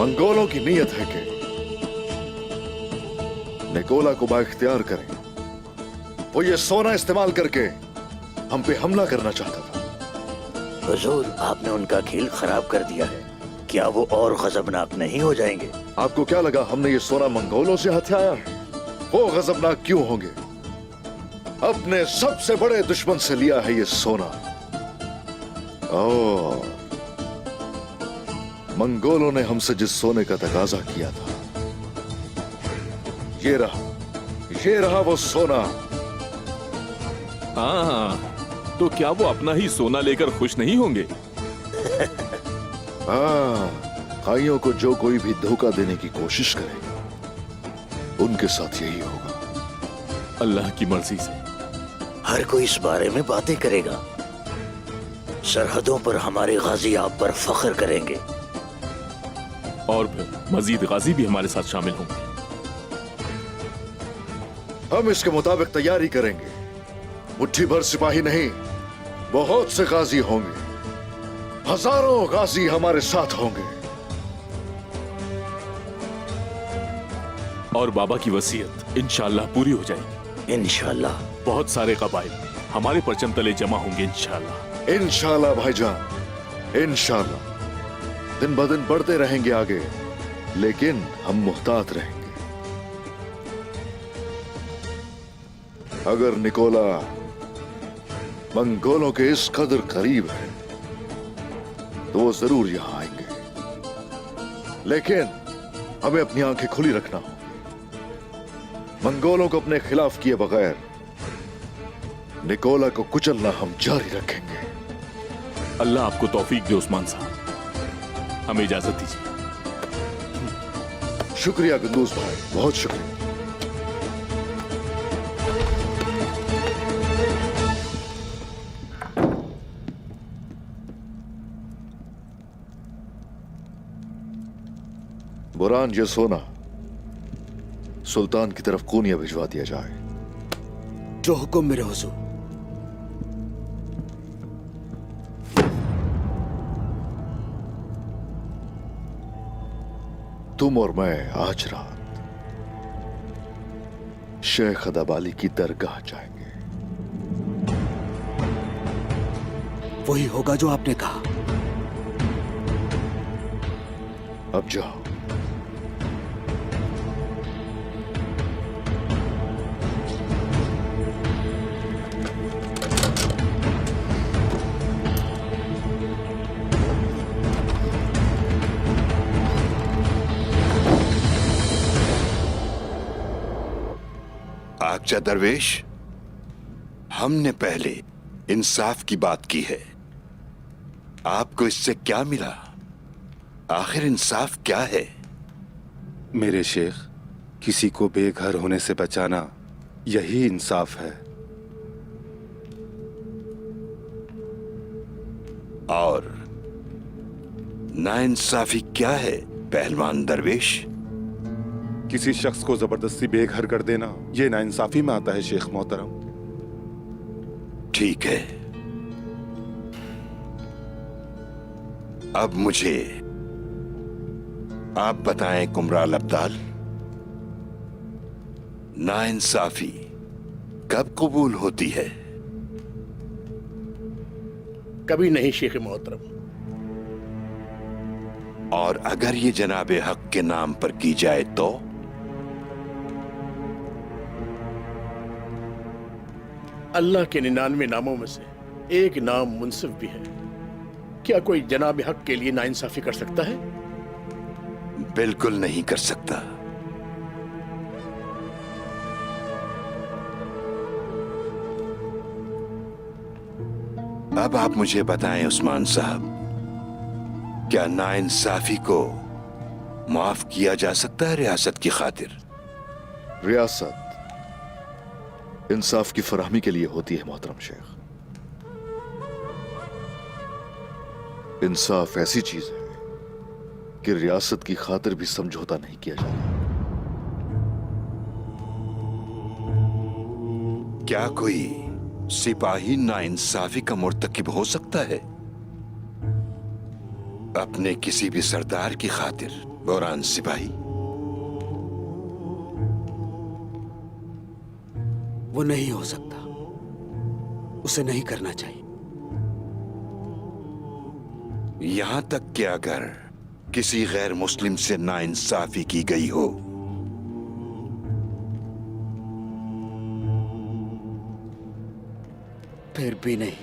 मंगोलों की नीयत है कि निकोला को बाइख्तियार करें। वो ये सोना इस्तेमाल करके हम पे हमला करना चाहता था। हुजूर, आपने उनका खेल खराब कर दिया है। क्या वो और गजबनाक नहीं हो जाएंगे? आपको क्या लगा हमने ये सोना मंगोलों से हथियाया है? वो गजबनाक क्यों होंगे? अपने सबसे बड़े दुश्मन से लिया है ये सोना। और मंगोलों ने हमसे जिस सोने का तकाजा किया था, ये रहा वो सोना। हाँ, तो क्या वो अपना ही सोना लेकर खुश नहीं होंगे? काइयों को जो कोई भी धोखा देने की कोशिश करेगा, उनके साथ यही होगा। अल्लाह की मर्जी से हर कोई इस बारे में बातें करेगा। सरहदों पर हमारे गाजी आप पर फख्र करेंगे। और फिर मजीद गाजी भी हमारे साथ शामिल होंगे। हम इसके मुताबिक तैयारी करेंगे। मुट्ठी भर सिपाही नहीं, बहुत से गाजी होंगे। हजारों गाजी हमारे साथ होंगे। और बाबा की वसीयत इंशाअल्लाह पूरी हो जाएगी। इंशाअल्लाह। बहुत सारे कबाइल हमारे परचम तले जमा होंगे इंशाअल्लाह। इंशाअल्लाह भाईजान, इंशाअल्लाह। दिन ब दिन बढ़ते रहेंगे आगे, लेकिन हम मुहतात रहेंगे। अगर निकोला मंगोलों के इस कदर करीब है तो वो जरूर यहां आएंगे, लेकिन हमें अपनी आंखें खुली रखना होगी। मंगोलों को अपने खिलाफ किए बगैर निकोला को कुचलना हम जारी रखेंगे। अल्लाह आपको तौफीक दे उस्मान साहब। हमें इजाजत दीजिए। शुक्रिया गुंदूज भाई, बहुत शुक्रिया। बुरान, ये सोना सुल्तान की तरफ कूनिया भिजवा दिया जाए। जो हुक्म मेरे हुजूर। तुम और मैं आज रात शेख अदाबाली की दरगाह जाएंगे। वही होगा जो आपने कहा। अब जाओ। आगजा दरवेश, हमने पहले इंसाफ की बात की है। आपको इससे क्या मिला? आखिर इंसाफ क्या है? मेरे शेख, किसी को बेघर होने से बचाना यही इंसाफ है। और नाइंसाफी क्या है पहलवान दरवेश? किसी शख्स को जबरदस्ती बेघर कर देना ये नाइंसाफी में आता है शेख मोहतरम। ठीक है, अब मुझे आप बताएं कुमराल अब्दाल, नाइंसाफी कब कबूल होती है? कभी नहीं शेख मोहतरम। और अगर ये जनाबे हक के नाम पर की जाए तो? अल्लाह के 99 नामों में से एक नाम मुनसिफ भी है। क्या कोई जनाब हक के लिए नाइंसाफी कर सकता है? बिल्कुल नहीं कर सकता। अब आप मुझे बताएं उस्मान साहब, क्या नाइंसाफी को माफ किया जा सकता है रियासत की खातिर? रियासत इंसाफ की फराहमी के लिए होती है मोहतरम शेख। इंसाफ ऐसी चीज है कि रियासत की खातिर भी समझौता नहीं किया जाता। क्या कोई सिपाही नाइंसाफी का मुर्तकिब हो सकता है अपने किसी भी सरदार की खातिर? बोरान सिपाही? वो नहीं हो सकता, उसे नहीं करना चाहिए। यहां तक कि अगर किसी गैर मुस्लिम से नाइंसाफी की गई हो, फिर भी नहीं।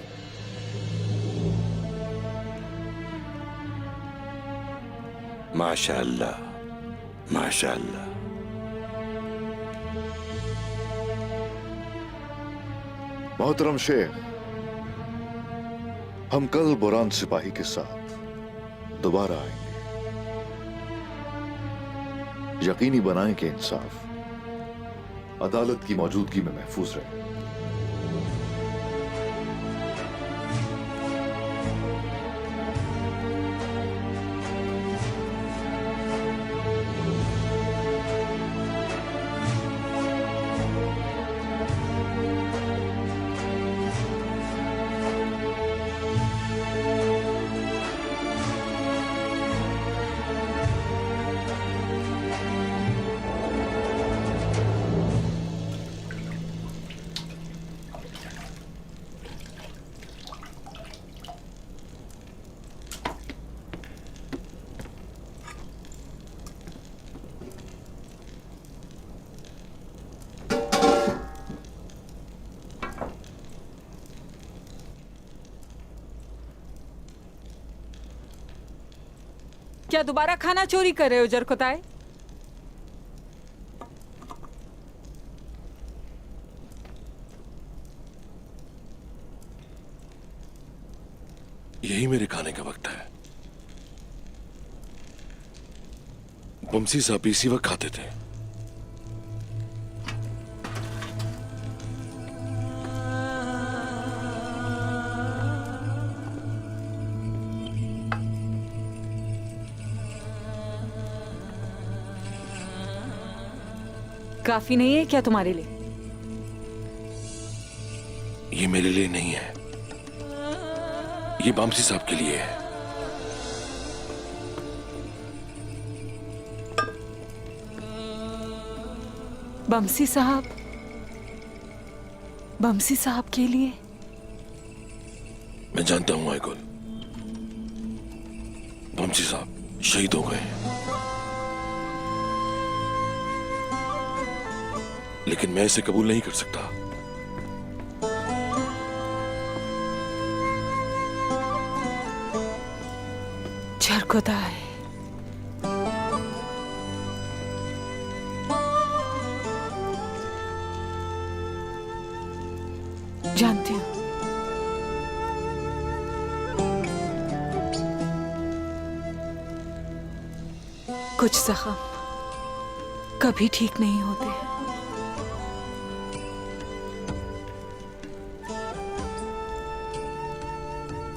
माशाअल्लाह, माशाअल्लाह। मोहतरम शेख, हम कल बुरान सिपाही के साथ दोबारा आएंगे। यकीनी बनाएं कि इंसाफ अदालत की मौजूदगी में महफूज रहे। क्या दोबारा खाना चोरी कर रहे हो जरकोताय? यही मेरे खाने का वक्त है। बमसी साहब इसी वक्त खाते थे। काफी नहीं है क्या तुम्हारे लिए? ये मेरे लिए नहीं है, ये बमसी साहब के लिए है। बमसी साहब? बमसी साहब के लिए? मैं जानता हूं आइकुल, बमसी साहब शहीद हो गए, लेकिन मैं इसे कबूल नहीं कर सकता। जरकोताय, जानती हूं कुछ जख्म कभी ठीक नहीं होते हैं।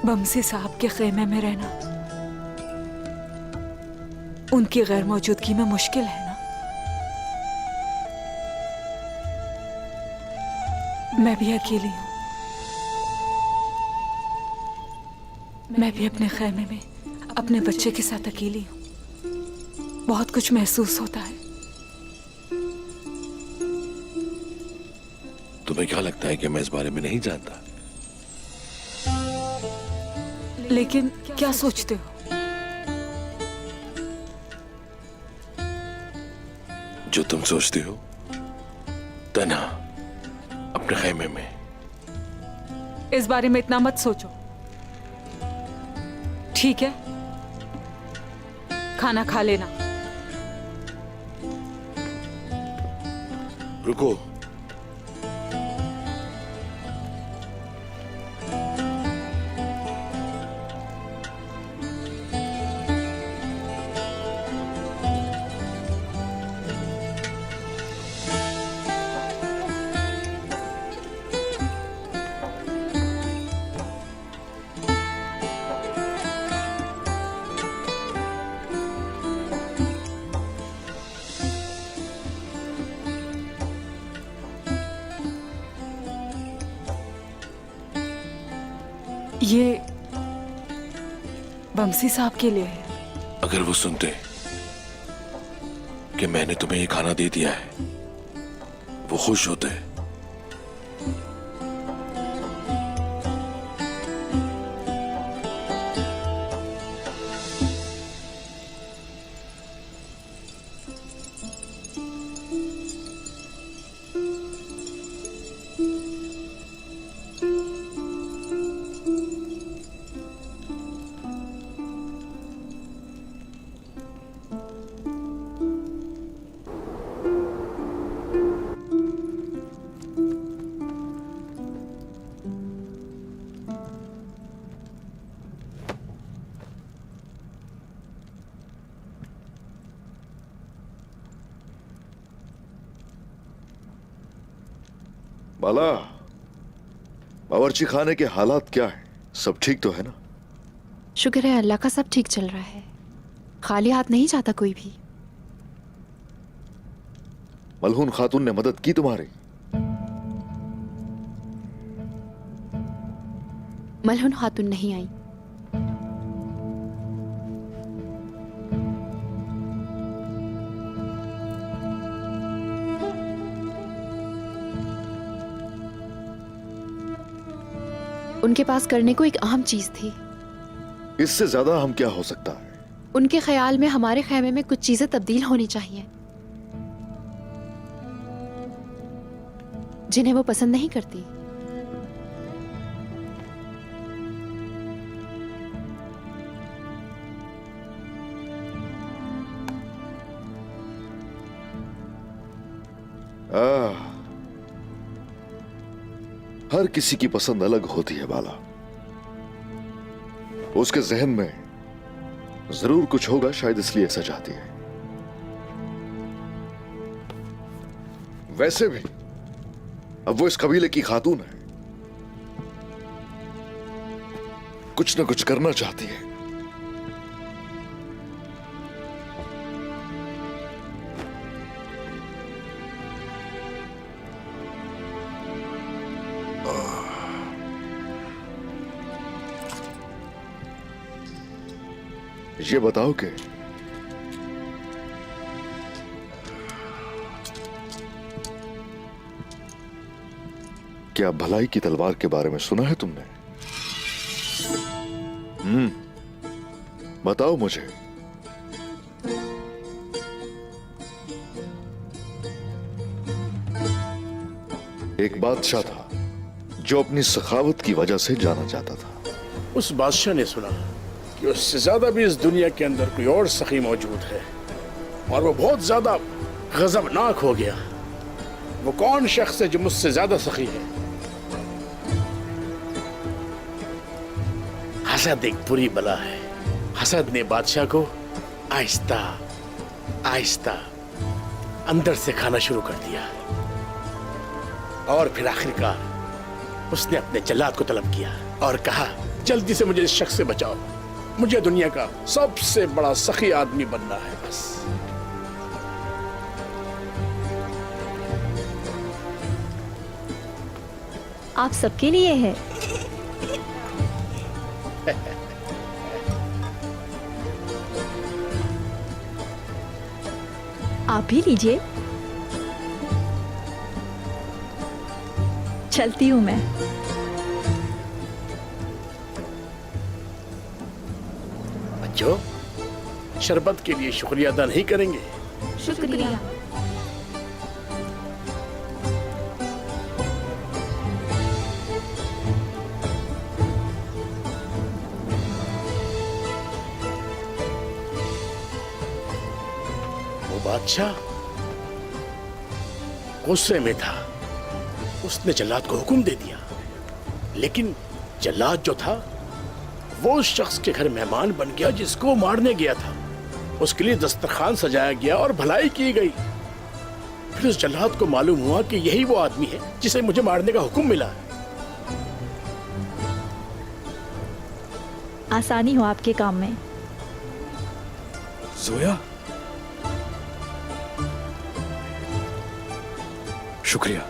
बमसी साहब के खेमे में रहना उनकी गैर मौजूदगी में मुश्किल है ना। मैं भी अकेली हूं, मैं भी अपने खेमे में अपने बच्चे के साथ अकेली हूं। बहुत कुछ महसूस होता है। तुम्हें क्या लगता है कि मैं इस बारे में नहीं जानता? लेकिन क्या सोचते हो? जो तुम सोचती हो, तन्हा अपने खेमे में। इस बारे में इतना मत सोचो, ठीक है? खाना खा लेना। रुको, ये बमसी साहब के लिए है। अगर वो सुनते कि मैंने तुम्हें ये खाना दे दिया है वो खुश होते हैं। बाला, बावर्ची खाने के हालात क्या है? सब ठीक तो है ना? शुक्र है अल्लाह का, सब ठीक चल रहा है। खाली हाथ नहीं जाता कोई भी। मलहून खातून ने मदद की तुम्हारी? मलहून खातून नहीं आई। उनके पास करने को एक अहम चीज थी। इससे ज्यादा हम क्या हो सकता है? उनके ख्याल में हमारे खैमे में कुछ चीजें तब्दील होनी चाहिए जिन्हें वो पसंद नहीं करती। हर किसी की पसंद अलग होती है बाला। उसके जहन में जरूर कुछ होगा, शायद इसलिए ऐसा चाहती है। वैसे भी अब वो इस कबीले की खातून है, कुछ ना कुछ करना चाहती है। ये बताओ कि क्या भलाई की तलवार के बारे में सुना है तुमने? बताओ मुझे। एक बादशाह था जो अपनी सखावत की वजह से जाना जाता था। उस बादशाह ने सुना कि उससे ज्यादा भी इस दुनिया के अंदर कोई और सखी मौजूद है, और वो बहुत ज्यादा गजबनाक हो गया। वो कौन शख्स है जो मुझसे ज्यादा सखी है? हसद एक बुरी बला है। हसद ने बादशाह को आहिस्ता आहिस्ता अंदर से खाना शुरू कर दिया, और फिर आखिरकार उसने अपने जल्लाद को तलब किया और कहा, जल्दी से मुझे इस शख्स से बचाओ, मुझे दुनिया का सबसे बड़ा सखी आदमी बनना है बस। आप सबके लिए है। आप भी लीजिए। चलती हूं मैं। बच्चों, शरबत के लिए शुक्रिया अदा नहीं करेंगे? शुक्रिया। वो बादशाह गुस्से में था। उसने जल्लाद को हुक्म दे दिया, लेकिन जल्लाद जो था वो उस शख्स के घर मेहमान बन गया जिसको वो मारने गया था। उसके लिए दस्तरखान सजाया गया और भलाई की गई। फिर उस जल्लाद को मालूम हुआ कि यही वो आदमी है जिसे मुझे मारने का हुक्म मिला है। आसानी हो आपके काम में। जोया, शुक्रिया।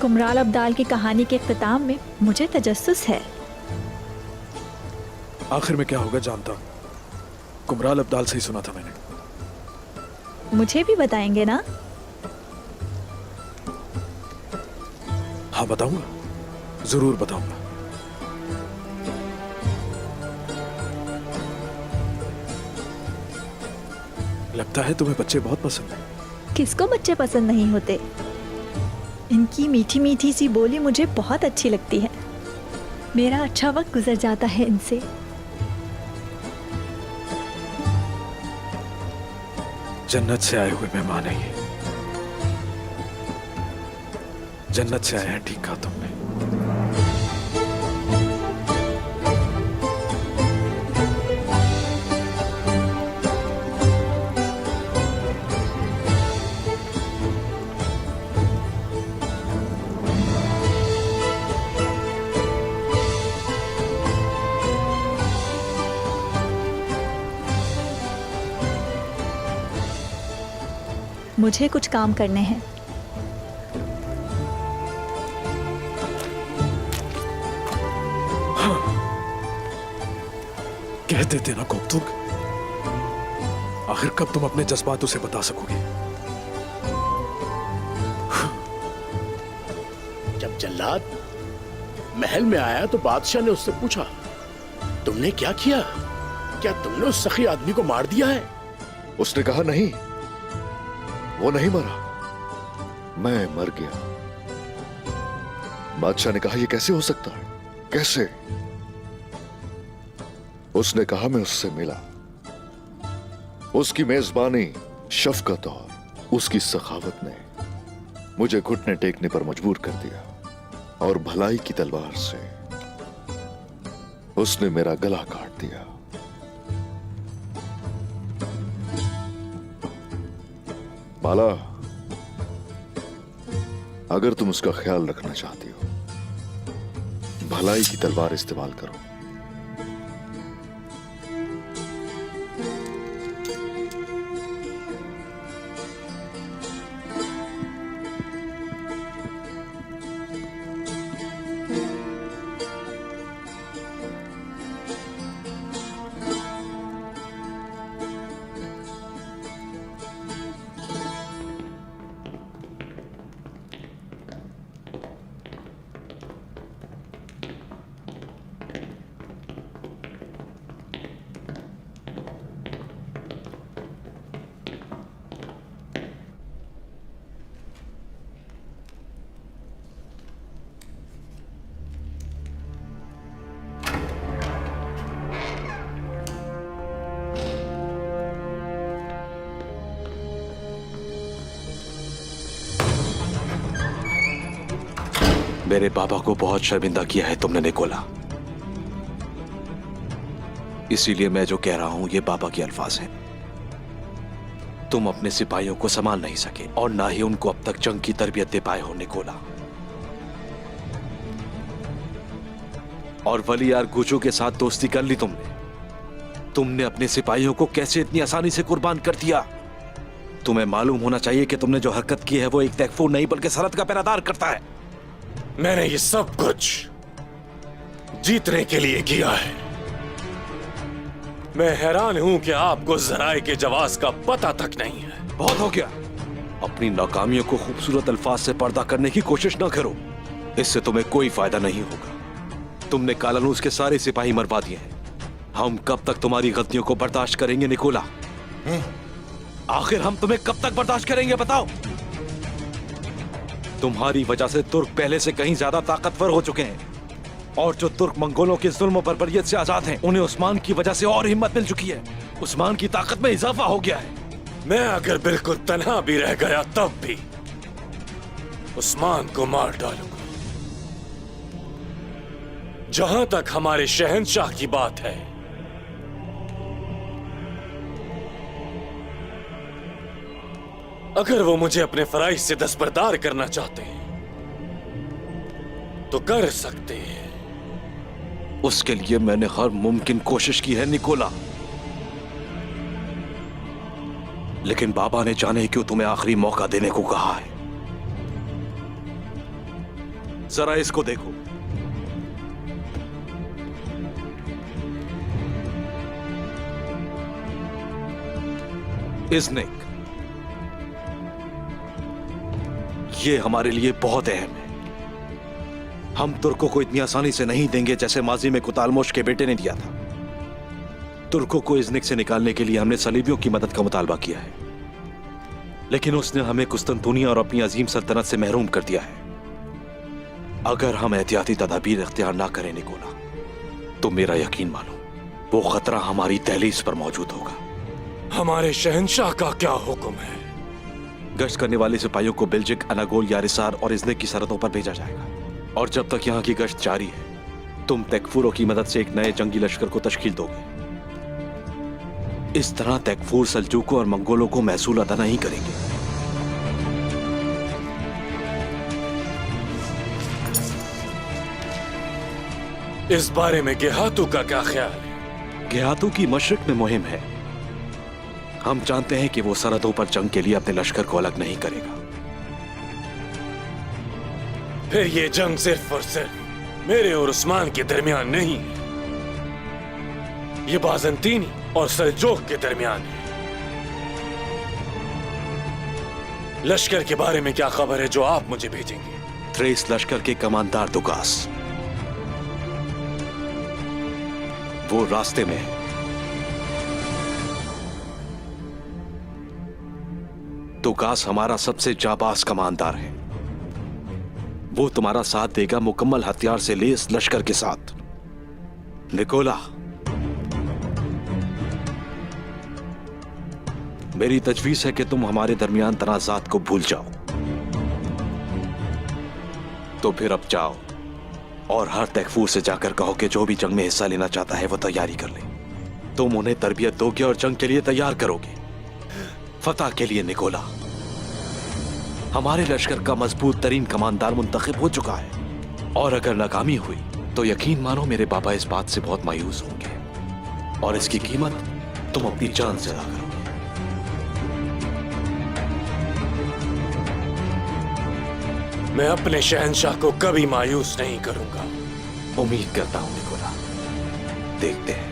कुमराल अब्दाल की कहानी के इख्तिताम में मुझे तजस्सुस है। आखिर में क्या होगा जानता हूं। कुमराल अब्दाल से ही सुना था मैंने। मुझे भी बताएंगे ना? हाँ बताऊंगा, जरूर बताऊंगा। लगता है तुम्हें बच्चे बहुत पसंद हैं। किसको बच्चे पसंद नहीं होते? इनकी मीठी मीठी सी बोली मुझे बहुत अच्छी लगती है। मेरा अच्छा वक्त गुजर जाता है इनसे। जन्नत से आए हुए मेहमान है ये। जन्नत से आए हैं, ठीक कहा तुमने। मुझे कुछ काम करने हैं। कह देते ना कोकतुग, आखिर कब तुम अपने जज्बात उसे बता सकोगे? जब जल्लाद महल में आया तो बादशाह ने उससे पूछा, तुमने क्या किया? क्या तुमने उस सखी आदमी को मार दिया है? उसने कहा नहीं, वो नहीं मरा, मैं मर गया। बादशाह ने कहा यह कैसे हो सकता है? कैसे? उसने कहा मैं उससे मिला। उसकी मेजबानी, शफकत और उसकी सखावत ने मुझे घुटने टेकने पर मजबूर कर दिया और भलाई की तलवार से उसने मेरा गला काट दिया। बाला, अगर तुम उसका ख्याल रखना चाहती हो, भलाई की तलवार इस्तेमाल करो। मेरे बाबा को बहुत शर्मिंदा किया है तुमने निकोला। इसीलिए मैं जो कह रहा हूं ये बाबा के अल्फाज हैं। तुम अपने सिपाहियों को संभाल नहीं सके और ना ही उनको अब तक जंग की तरबियत दे पाए हो निकोला। और वलियार गुजो के साथ दोस्ती कर ली तुमने अपने सिपाहियों को कैसे इतनी आसानी से कुर्बान कर दिया? तुम्हें मालूम होना चाहिए कि तुमने जो हरकत की है वो एक तैकफूर नहीं बल्कि सरहद का पहरादार करता है। मैंने ये सब कुछ जीतने के लिए किया है। मैं हैरान हूं कि आपको ज़राए के जवाज का पता तक नहीं है। बहुत हो गया। अपनी नाकामियों को खूबसूरत अल्फाज से पर्दा करने की कोशिश ना करो, इससे तुम्हें कोई फायदा नहीं होगा। तुमने कालानूस के सारे सिपाही मरवा दिए हैं। हम कब तक तुम्हारी गलतियों को बर्दाश्त करेंगे निकोला? आखिर हम तुम्हें कब तक बर्दाश्त करेंगे बताओ? तुम्हारी वजह से तुर्क पहले से कहीं ज्यादा ताकतवर हो चुके हैं और जो तुर्क मंगोलों के जुल्म और बर्बरियत से आजाद हैं, उन्हें उस्मान की वजह से और हिम्मत मिल चुकी है। उस्मान की ताकत में इजाफा हो गया है। मैं अगर बिल्कुल तन्हा भी रह गया तब भी उस्मान को मार डालूंगा। जहां तक हमारे शहंशाह की बात है, अगर वो मुझे अपने फराइज से दस्तबरदार करना चाहते हैं तो कर सकते हैं। उसके लिए मैंने हर मुमकिन कोशिश की है निकोला, लेकिन बाबा ने जाने क्यों तुम्हें आखिरी मौका देने को कहा है। जरा इसको देखो। इज़्निक, ये हमारे लिए बहुत अहम है। हम तुर्कों को इतनी आसानी से नहीं देंगे जैसे माजी में कुतालमोश के बेटे ने दिया था। तुर्कों को इज़्निक से निकालने के लिए हमने सलीबियों की मदद का मुतालबा किया है, लेकिन उसने हमें कुस्तंतुनिया और अपनी अजीम सल्तनत से महरूम कर दिया है। अगर हम एहतियाती तदाबीर इख्तियार ना करें निकोला, तो मेरा यकीन मानो वो खतरा हमारी दहलीज पर मौजूद होगा। हमारे शहंशाह का क्या हुक्म है? गश्त करने वाले सिपाहियों को बेल्जिक, अनागोल, यारिसार और इज़्निक की सरहदों पर भेजा जाएगा, और जब तक यहाँ की गश्त जारी है तुम तैकफूरों की मदद से एक नए जंगी लश्कर को तश्कील दोगे। इस तरह तैकफूर सल्जूकों और मंगोलों को महसूल अदा नहीं करेंगे। इस बारे में गेहातू का क्या ख्याल है? गेहातू की मशरिक में मुहिम है। हम जानते हैं कि वो सरहदों पर जंग के लिए अपने लश्कर को अलग नहीं करेगा। फिर ये जंग सिर्फ और सिर्फ मेरे और उस्मान के दरमियान नहीं है, ये बाज़ंतीनी और सल्जूक के दरमियान है। लश्कर के बारे में क्या खबर है जो आप मुझे भेजेंगे? थ्रेस लश्कर के कमांडर दुगास, वो रास्ते में है। दुगास हमारा सबसे जाबाज कमांडर है। वो तुम्हारा साथ देगा मुकम्मल हथियार से लैस लश्कर के साथ। निकोला, मेरी तजवीज है कि तुम हमारे दरमियान तनाज़ात को भूल जाओ। तो फिर अब जाओ और हर तैकफूर से जाकर कहो कि जो भी जंग में हिस्सा लेना चाहता है वो तैयारी कर ले। तुम उन्हें तरबियत दोगे और जंग के लिए तैयार करोगे। फतह के लिए निकोला, हमारे लश्कर का मजबूत तरीन कमांडर मुंतखब हो चुका है, और अगर नाकामी हुई तो यकीन मानो मेरे बाबा इस बात से बहुत मायूस होंगे, और इसकी कीमत तुम अपनी जान से अदा करोगे। मैं अपने शहंशाह को कभी मायूस नहीं करूंगा। उम्मीद करता हूं निकोला, देखते हैं।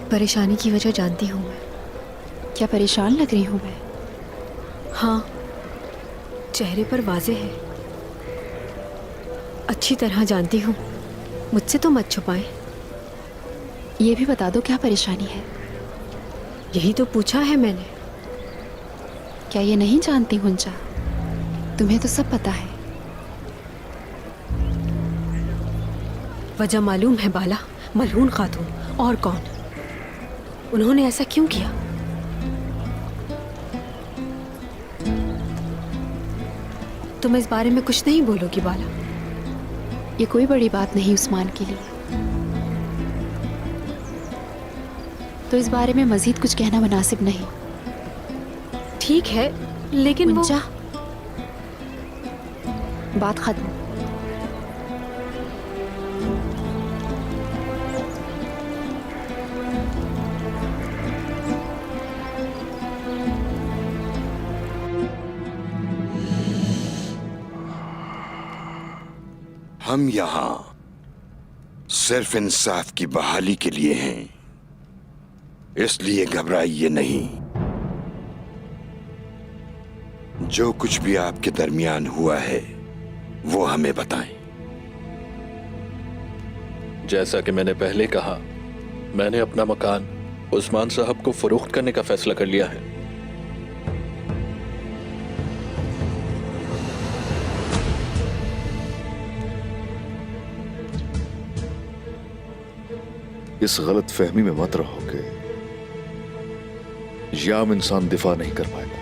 परेशानी की वजह जानती हूँ मैं। क्या परेशान लग रही हूँ मैं? हाँ, चेहरे पर वाजे है। अच्छी तरह जानती हूँ, मुझसे तो मत छुपाएं। ये भी बता दो क्या परेशानी है? यही तो पूछा है मैंने। क्या ये नहीं जानती हुंजा? तुम्हें तो सब पता है। वजह मालूम है बाला, मलहून खातून। और कौन? उन्होंने ऐसा क्यों किया? तुम इस बारे में कुछ नहीं बोलोगी बाला? ये कोई बड़ी बात नहीं उस्मान के लिए, तो इस बारे में मजीद कुछ कहना मुनासिब नहीं। ठीक है, लेकिन वो... बात खत्म। हम यहां सिर्फ इंसाफ की बहाली के लिए हैं, इसलिए घबराइए नहीं। जो कुछ भी आपके दरमियान हुआ है वो हमें बताएं। जैसा कि मैंने पहले कहा, मैंने अपना मकान उस्मान साहब को फरोख्त करने का फैसला कर लिया है। इस गलत फहमी में मत रहो कि ये आम इंसान दिफा नहीं कर पाएगा।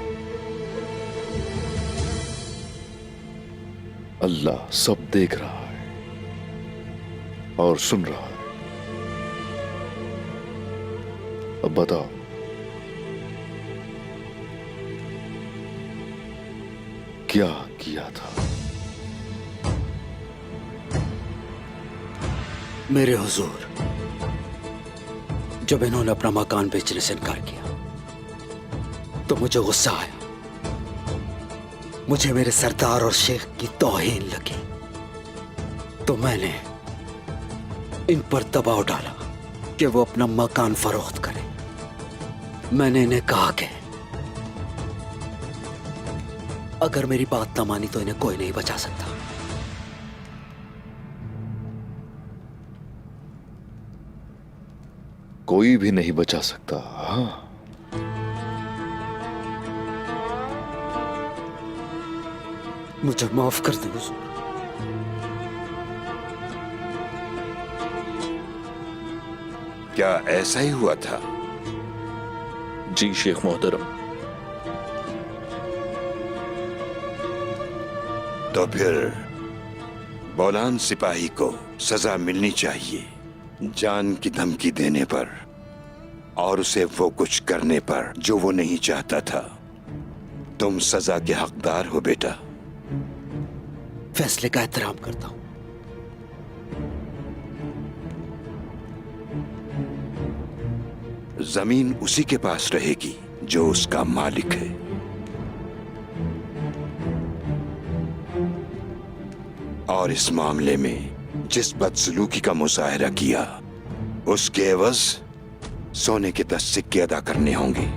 अल्लाह सब देख रहा है और सुन रहा है। अब बताओ, क्या किया था? मेरे हुजूर, जब इन्होंने अपना मकान बेचने से इनकार किया तो मुझे गुस्सा आया। मुझे मेरे सरदार और शेख की तौहीन लगी तो मैंने इन पर दबाव डाला कि वो अपना मकान फरोख्त करें। मैंने इन्हें कहा कि अगर मेरी बात न मानी तो इन्हें कोई नहीं बचा सकता। कोई भी नहीं बचा सकता। हाँ, मुझे माफ कर दे हुजूर। क्या ऐसा ही हुआ था? जी शेख मोहतरम। तो फिर बौलान सिपाही को सजा मिलनी चाहिए, जान की धमकी देने पर और उसे वो कुछ करने पर जो वो नहीं चाहता था। तुम सजा के हकदार हो बेटा। फैसले का एहतराम करता हूं। जमीन उसी के पास रहेगी जो उसका मालिक है। और इस मामले में जिस बदसलूकी का मुजाहरा किया उसके एवज सोने के 10 सिक्के अदा करने होंगे।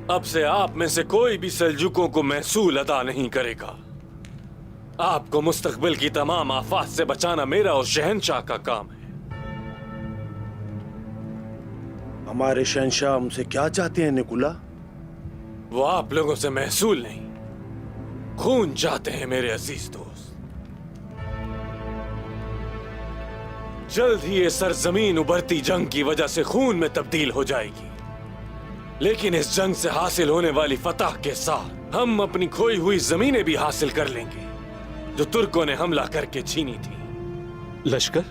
अब से आप में से कोई भी सल्जुकों को महसूल अदा नहीं करेगा। आपको मुस्तकबिल की तमाम आफात से बचाना मेरा और शहनशाह का काम है। हमारे शहनशाह हमसे क्या चाहते हैं निकुला? वो आप लोगों से महसूल नहीं, खून चाहते हैं मेरे अजीज दोस्त। जल्द ही ये सरजमीन उभरती जंग की वजह से खून में तब्दील हो जाएगी, लेकिन इस जंग से हासिल होने वाली फतह के साथ हम अपनी खोई हुई जमीनें भी हासिल कर लेंगे जो तुर्कों ने हमला करके छीनी थी। लश्कर?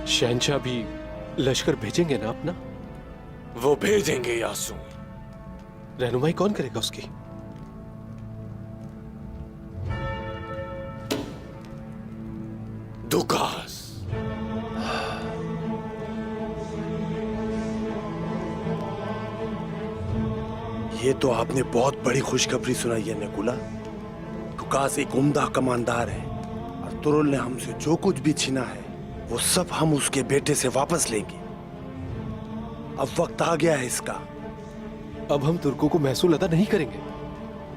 शहनशाह भी लश्कर भेजेंगे ना अपना? वो भेजेंगे यासू। रहनुमाई कौन करेगा उसकी? दुकास। ये तो आपने बहुत बड़ी खुशखबरी सुनाई है निकुला। दुकास एक उम्दा कमांडर है और तुरुल ने हमसे जो कुछ भी छीना है वो सब हम उसके बेटे से वापस लेंगे। अब वक्त आ गया है इसका। अब हम तुर्कों को महसूल अदा नहीं करेंगे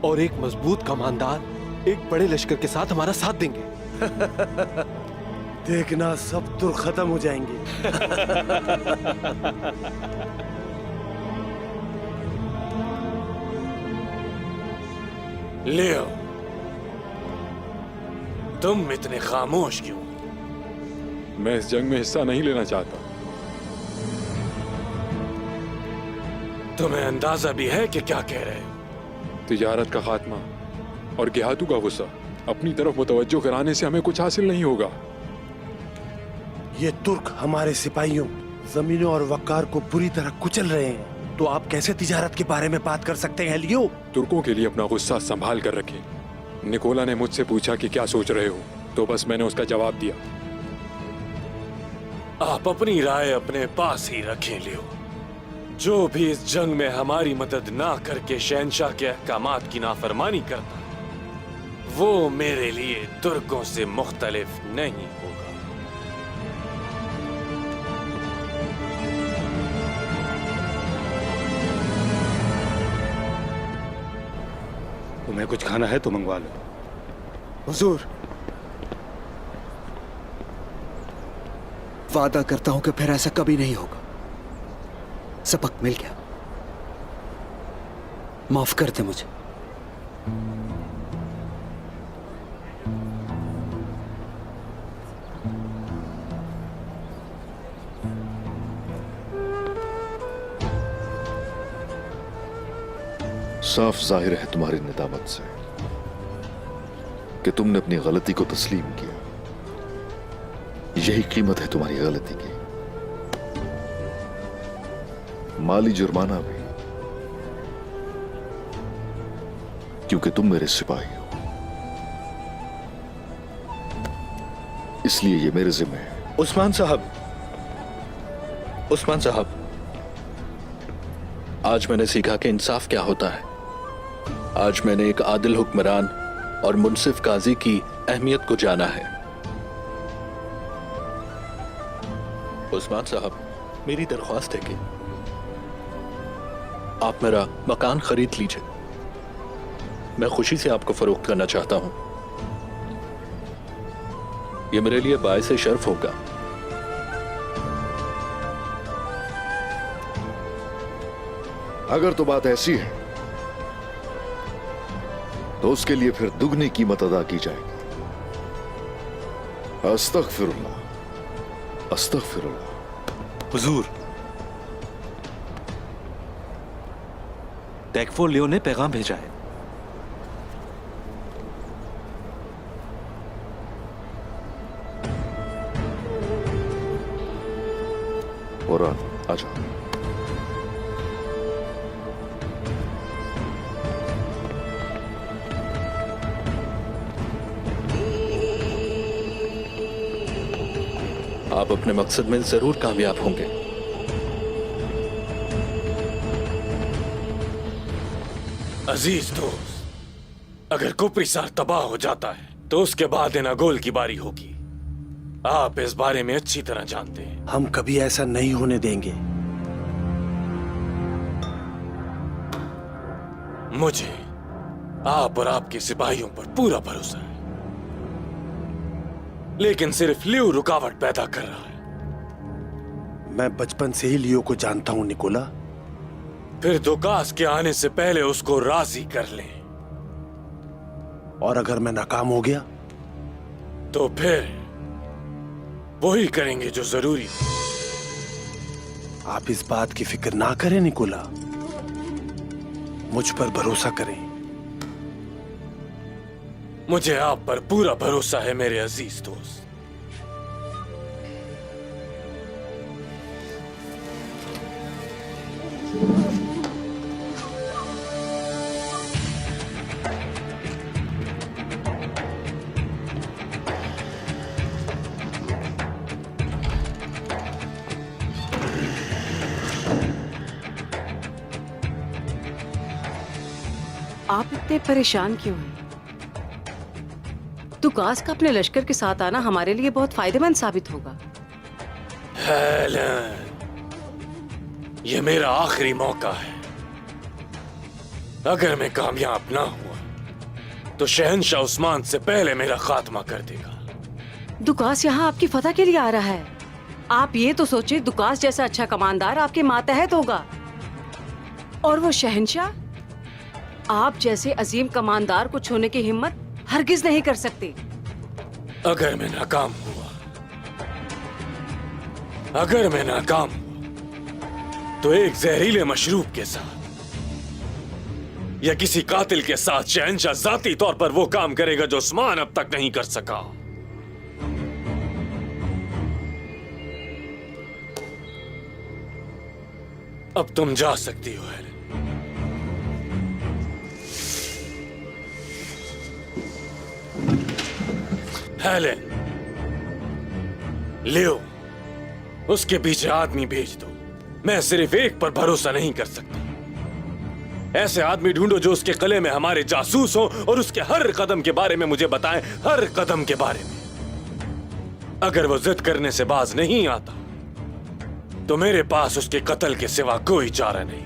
और एक मजबूत कमांडर एक बड़े लश्कर के साथ हमारा साथ देंगे। देखना सब तुर्क खत्म हो जाएंगे। लियो, तुम इतने खामोश क्यों? मैं इस जंग में हिस्सा नहीं लेना चाहता। तुम्हें अंदाजा भी है कि क्या कह रहे हो? तिजारत का खात्मा और गेहातू का गुस्सा अपनी तरफ मुतवज्जो कराने से हमें कुछ हासिल नहीं होगा। ये तुर्क हमारे सिपाहियों, जमीनों और वकार को पूरी तरह कुचल रहे हैं, तो आप कैसे तिजारत के बारे में बात कर सकते हैं लियो? तुर्कों के लिए अपना गुस्सा संभाल कर रखें। निकोला ने मुझसे पूछा कि क्या सोच रहे हो, तो बस मैंने उसका जवाब दिया। आप अपनी राय अपने पास ही रखें लियो। जो भी इस जंग में हमारी मदद ना करके शहनशाह के अहकामात की नाफरमानी करता है वो मेरे लिए तुर्कों से मुख्तलिफ नहीं होगा। तुम्हें कुछ खाना है तो मंगवा लो। हुजूर, वादा करता हूं कि फिर ऐसा कभी नहीं होगा। सबक मिल गया, माफ कर दे मुझे। साफ जाहिर है तुम्हारी निदामत से कि तुमने अपनी गलती को तस्लीम किया। यही कीमत है तुम्हारी गलती की। माली जुर्माना भी, क्योंकि तुम मेरे सिपाही हो, इसलिए ये मेरे जिम्मे है। उस्मान साहब, उस्मान साहब, आज मैंने सीखा कि इंसाफ क्या होता है। आज मैंने एक आदिल हुक्मरान और मुनसिफ काजी की अहमियत को जाना है। उस्मान साहब, मेरी दरख्वास्त है कि आप मेरा मकान खरीद लीजिए। मैं खुशी से आपको फरोख्त करना चाहता हूं। यह मेरे लिए बायसे शर्फ होगा। अगर तो बात ऐसी है तो उसके लिए फिर दुगनी कीमत अदा की जाएगी। अस्तगफिरुल्लाह, अस्तगफिरुल्लाह। हुजूर, टैकफो लियो ने पैगाम भेजा है। और आ जाओ। आप अपने मकसद में जरूर कामयाब होंगे। अजीज दोस्त, अगर कुपरीसार तबाह हो जाता है तो उसके बाद नागोल की बारी होगी। आप इस बारे में अच्छी तरह जानते हैं। हम कभी ऐसा नहीं होने देंगे। मुझे आप और आपके सिपाहियों पर पूरा भरोसा है, लेकिन सिर्फ लियो रुकावट पैदा कर रहा है। मैं बचपन से ही लियो को जानता हूं निकोला। फिर दुकास के आने से पहले उसको राजी कर लें। और अगर मैं नाकाम हो गया तो फिर वही करेंगे जो जरूरी हो। आप इस बात की फिक्र ना करें निकोला, मुझ पर भरोसा करें। मुझे आप पर पूरा भरोसा है मेरे अजीज दोस्त। आप इतने परेशान क्यों हैं? दुकास का अपने लश्कर के साथ आना हमारे लिए बहुत फायदेमंद साबित होगा। हेलन, ये मेरा आखिरी मौका है। अगर मैं कामयाब ना हुआ तो शहंशाह उस्मान से पहले मेरा खात्मा कर देगा। दुकास यहाँ आपकी फतह के लिए आ रहा है। आप ये तो सोचिए, दुकास जैसा अच्छा कमांडर आपके मातहत होगा, और वो शहंशाह आप जैसे अजीम कमांडर को छूने की हिम्मत हरगिज नहीं कर सकते। अगर मैं नाकाम हुआ तो एक जहरीले मशरूब के साथ या किसी कातिल के साथ शहंशाह जाती तौर पर वो काम करेगा जो उस्मान अब तक नहीं कर सका। अब तुम जा सकती हो हेलन। हेलन, लियो, उसके पीछे आदमी भेज दो। मैं सिर्फ एक पर भरोसा नहीं कर सकता। ऐसे आदमी ढूंढो जो उसके गले में हमारे जासूस हो और उसके हर कदम के बारे में मुझे बताएं, हर कदम के बारे में। अगर वो जिद करने से बाज नहीं आता तो मेरे पास उसके कत्ल के सिवा कोई चारा नहीं।